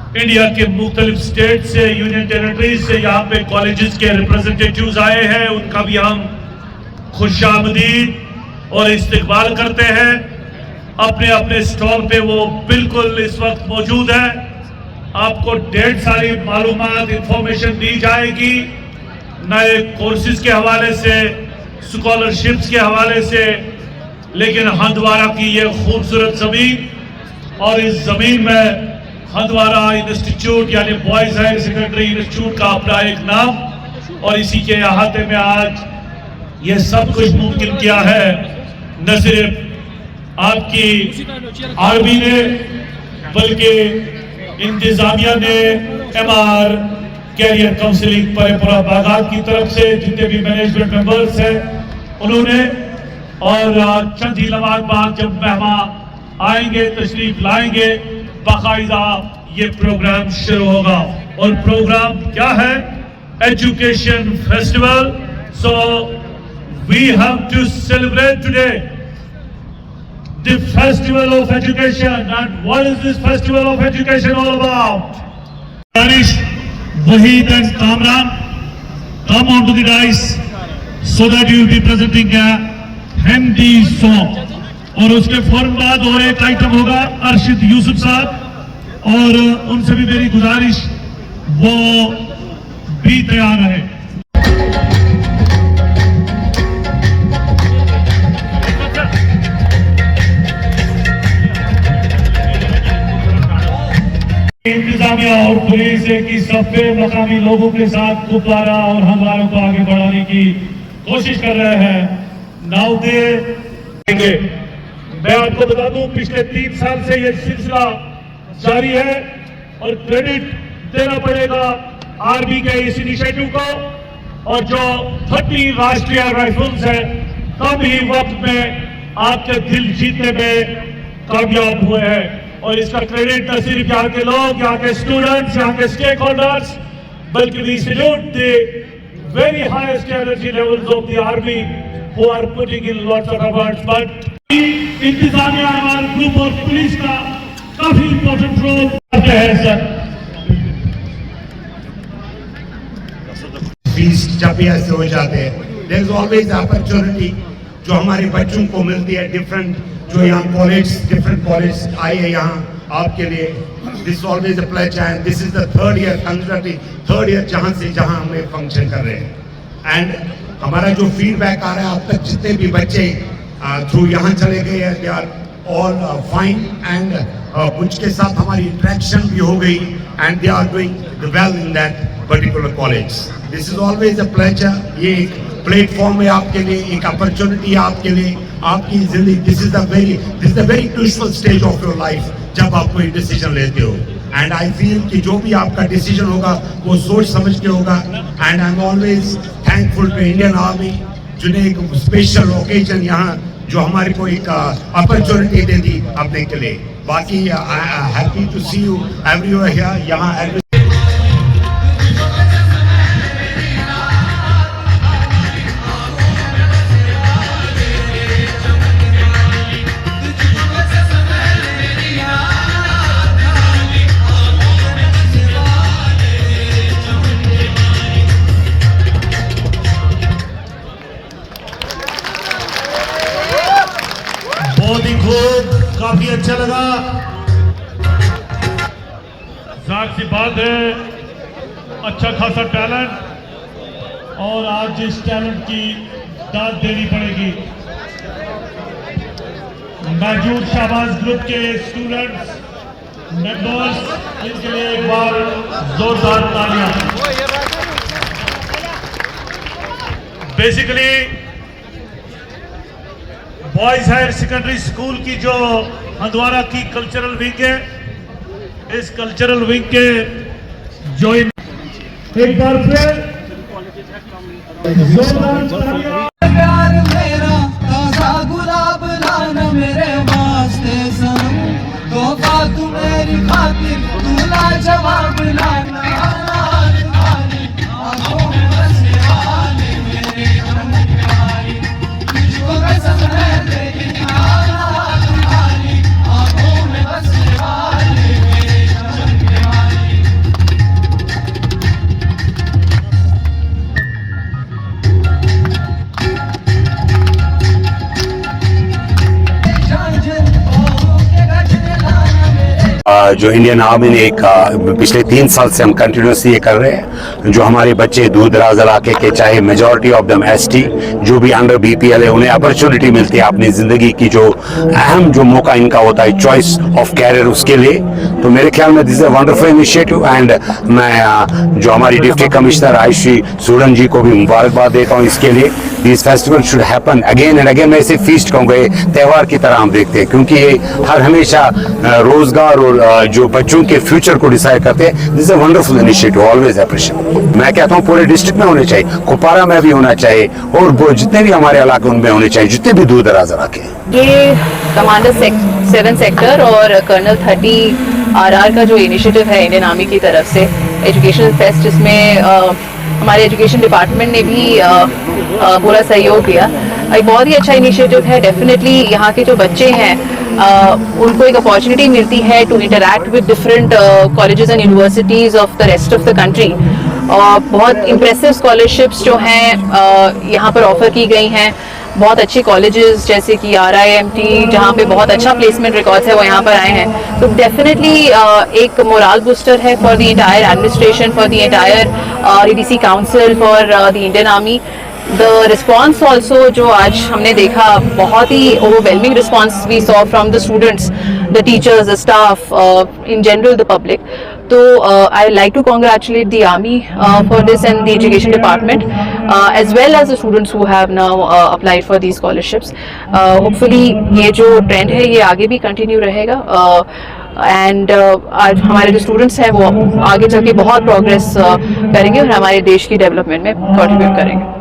India के मुख्तलिफ state से, यूनियन टेरिटरीज से यहाँ पे कॉलेजेस के रिप्रेजेंटेटिव्स आए हैं, उनका भी हम खुशामदीद और इस्तकबाल करते हैं। अपने अपने स्टॉल पे वो बिल्कुल इस वक्त मौजूद है। आपको ढेर सारी मालूमात, इंफॉर्मेशन दी जाएगी, नए कोर्सेज के हवाले से, स्कॉलरशिप्स के हवाले से। लेकिन हंदवारा की ये खूबसूरत ज़मीन, और इस ज़मीन में हंदवारा इंस्टीट्यूट यानी बॉयज हायर सेकेंडरी इंस्टीट्यूट का अपना एक नाम, और इसी के अहाते में आज ये सब कुछ मुमकिन किया है। न सिर्फ आपकी आर्मी ने, बल्कि इंतजामिया ने, MR कैरियर काउंसिलिंग परेपुरा बागात की तरफ से जितने भी मैनेजमेंट मेंबर्स हैं उन्होंने, और चंद ही लम्हात बाद जब मेहमान आएंगे, तशरीफ लाएंगे, बाकायदा ये प्रोग्राम शुरू होगा। और प्रोग्राम क्या है? Education festival. So we have to celebrate today the festival of education. And what is this festival of education all about? Danish, Wahid and Kamran, come onto the dais so that you will be presenting a Hindi song. और उसके फौरन बाद और एक item होगा अरशद यूसुफ साहब, और उनसे भी मेरी गुजारिश वो भी तैयार है। इंतजामिया और पुलिस की सफे मकामी लोगों के साथ गुब्बारा और हंगारों को आगे बढ़ाने की कोशिश कर रहे हैं। नाउ दे मैं आपको बता दूं, पिछले 3 साल से ये सिलसिला जारी है, और क्रेडिट देना पड़ेगा आर्मी के इस इनिशिएटिव को, और जो 30 राष्ट्रीय राइफल्स है कम ही वक्त में आपके दिल जीतने में कामयाब हुए हैं। और इसका क्रेडिट न सिर्फ यहाँ के लोग, यहाँ के स्टूडेंट्स, यहाँ के स्टेक होल्डर्स, बल्कि we salute the very highest energy levels of the army who are putting in lots of efforts. But इंतजामिया हमारे ग्रुप और पुलिस का काफी इंपॉर्टेंट रोल करते हैं सर। फीस जब भी ऐसे हो जाते हैं, देयर इज ऑलवेज अपॉर्चुनिटी जो हमारे बच्चों को मिलती है, डिफरेंट जो यहाँ डिफरेंट कॉलेज आए हैं यहाँ आपके लिए। This always a pleasure, and this is the third year जहाँ हमें फंक्शन कर रहे हैं। एंड हमारा जो फीडबैक आ रहा है, अब तक जितने भी बच्चे थ्रू यहाँ चले गए हैं, they are all fine, and कुछ के साथ हमारी इंटरेक्शन भी हो गई, and they are doing well in that particular college. This is always a pleasure. ये एक प्लेटफॉर्म है आपके लिए, एक अपॉर्चुनिटी है आपके लिए, आपकी जिंदगी। This is the very crucial stage of your life जब आप कोई डिसीजन लेते हो, एंड आई फील कि जो भी आपका डिसीजन होगा वो सोच समझ के होगा। And I am always thankful to Indian army जिन्हें एक स्पेशल ओकेजन यहाँ जो हमारे को एक अपॉर्चुनिटी दे दी अपने के लिए। बाकी happy to see you everywhere here यहाँ। बहुत ही खूब, काफी अच्छा लगा। जाहिर सी बात है, अच्छा खासा टैलेंट, और आज इस टैलेंट की दाद देनी पड़ेगी। मौजूद शाहबाज ग्रुप के स्टूडेंट्स, मेंबर्स, इनके लिए एक बार जोरदार तालियां। Basically boys higher secondary school की जो हंदवारा की कल्चरल विंग है, इस कल्चरल विंग के जो एक बार फिर प्यार मेरा ताजा गुलाब लाना मेरे वास्ते सनम, तोहफा तू मेरी खातिर तू लाजवाब लाना। जो इंडियन आर्मी ने एक पिछले 3 साल से हम कंटिन्यूसली ये कर रहे हैं, जो हमारे बच्चे दूर दराज इलाके के, चाहे मेजॉरिटी ऑफ दम एसटी, जो भी अंडर बीपीएल है, उन्हें अपॉर्चुनिटी मिलती है अपनी जिंदगी की जो अहम जो मौका इनका होता है चॉइस ऑफ कैरियर उसके लिए। तो मेरे ख्याल में this is a wonderful initiative and मैं जो हमारी डिप्टी कमिश्नर आयुषी सूरन जी को भी मुबारकबाद देता हूँ इसके लिए। This festival should happen again and again. मैं इसे फीस्ट कहूँगा, त्यौहार की तरह हम देखते हैं, क्योंकि ये हर हमेशा रोजगार और जो बच्चों के फ्यूचर को डिसाइड करते हैं। This is a wonderful initiative, always appreciate. मैं कहता हूँ पूरे डिस्ट्रिक्ट में होने चाहिए, कुपवारा में भी होना चाहिए, और वो जितने भी हमारे इलाके उनमें होने चाहिए, जितने भी दूर दराज इलाके। ये कमांडर 7 सेक्टर और कर्नल 30 RR का जो इनिशिएटिव है इंडियन आर्मी की तरफ से एजुकेशनल फेस्ट, इसमें हमारे एजुकेशन डिपार्टमेंट ने भी पूरा सहयोग दिया। एक बहुत ही अच्छा इनिशिएटिव है। डेफिनेटली यहाँ के जो बच्चे हैं उनको एक अपॉर्चुनिटी मिलती है to interact with different colleges and universities of the rest of the country. और बहुत इम्प्रेसिव स्कॉलरशिप्स जो हैं यहाँ पर ऑफर की गई हैं। बहुत अच्छे कॉलेजेस जैसे कि RIMT, जहाँ पे बहुत अच्छा प्लेसमेंट रिकॉर्ड्स है, वो यहाँ पर आए हैं। तो डेफिनेटली एक मोरल बूस्टर है for the entire administration, for the entire EDC council, for the Indian army. The response also जो आज हमने देखा, बहुत ही overwhelming response we saw from the students, the teachers, the staff, in general the public. So I would like to congratulate the Army for this and the Education Department as well as the students who have now applied for these scholarships. Hopefully ये जो trend है ये आगे भी continue रहेगा and आज हमारे जो students हैं वो आगे चल के बहुत progress करेंगे और हमारे देश की development में contribute करेंगे।